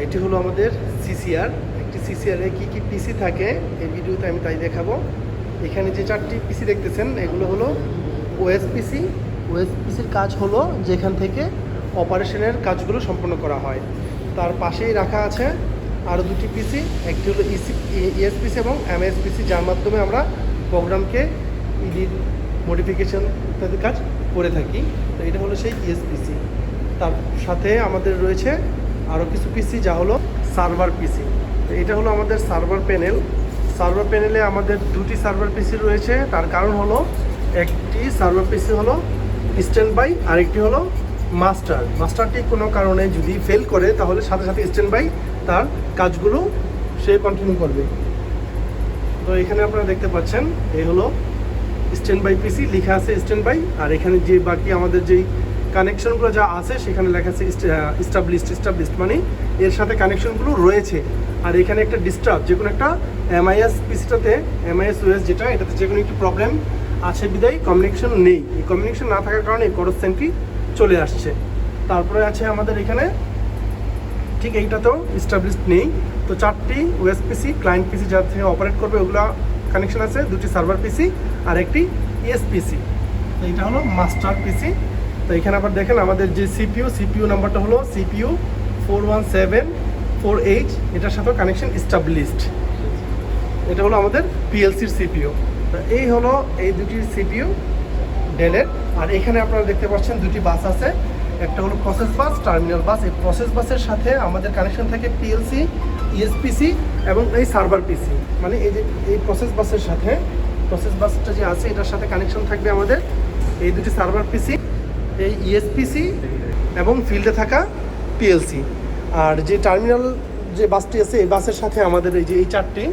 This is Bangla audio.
এটি হলো আমাদের সিসিআর। একটি সিসিআর এ কী পিসি থাকে এই ভিডিওতে আমি তাই দেখাবো। এখানে যে 4টি পিসি দেখতেছেন এগুলো হলো ওএসপিসি। ওএসপিসির কাজ হলো যেখান থেকে অপারেশনের কাজগুলো সম্পন্ন করা হয়। তার পাশেই রাখা আছে আরও 2টি পিসি, একটি হলো ইএসপিসি এবং এমএসপিসি, যার মাধ্যমে আমরা প্রোগ্রামকে এডিট মডিফিকেশন ইত্যাদি কাজ করে থাকি। তো এটা হলো সেই ইএসপিসি। তার সাথে আমাদের রয়েছে আরও কিছু পিসি যা হলো সার্ভার পিসি। তো এটা হলো আমাদের সার্ভার প্যানেল। সার্ভার প্যানেলে আমাদের 2টি সার্ভার পিসি রয়েছে। তার কারণ হলো একটি সার্ভার পিসি হলো স্ট্যান্ড বাই, আরেকটি হলো মাস্টার। মাস্টারটি কোনো কারণে যদি ফেল করে তাহলে সাথে সাথে স্ট্যান্ড বাই তার কাজগুলো সে কন্টিনিউ করবে। তো এখানে আপনারা দেখতে পাচ্ছেন এই হলো স্ট্যান্ড বাই পিসি, লেখা আছে স্ট্যান্ড বাই। আর এখানে যে বাকি আমাদের যেই কানেকশনগুলো যা আছে সেখানে লেখা আছে স্টাবলিশড, মানে এর সাথে কানেকশনগুলো রয়েছে। আর এখানে একটা ডিস্টার্ব, যে কোনো একটা এমআইএস পিসিটাতে, এমআইএস ওএস যেটা, এটাতে যে কোনো একটি প্রবলেম আছে বিদায় কমিউনিকেশন নেই। এই কমিউনিকেশন না থাকার কারণে এই করস সাইনটি চলে আসছে। তারপরে আছে আমাদের এখানে ঠিক এইটাতেও স্টাবলিশড নেই। তো 4টি ওএস পিসি, ক্লায়েন্ট পিসি যার থেকে অপারেট করবে ওগুলো কানেকশন আছে, 2টি সার্ভার পিসি আর একটি ইএসপিসি। তো এটা হলো মাস্টার পিসি। তো এখানে আবার দেখেন আমাদের যে সিপিইউ নাম্বারটা হলো সিপিইউ 41748, এটার সাথেও কানেকশন স্টাবলিশড। এটা হলো আমাদের পিএলসির সিপিইউ। তো এই হলো এই 2টি সিপিইউ ডেলের। আর এখানে আপনারা দেখতে পাচ্ছেন 2টি বাস আছে, একটা হলো প্রসেস বাস, টার্মিনাল বাস। এই প্রসেস বাসের সাথে আমাদের কানেকশন থাকে পিএলসি, ইএসপিসি এবং এই সার্ভার পিসি। মানে এই যে এই প্রসেস বাসের সাথে, প্রসেস বাসটা যে আছে এটার সাথে কানেকশন থাকবে আমাদের এই 2টি সার্ভার পিসি, এই ইএসপিসি এবং ফিল্ডে থাকা পিএলসি। আর যে টার্মিনাল যে বাসটি আছে এই বাসের সাথে আমাদের এই যে এই 4টি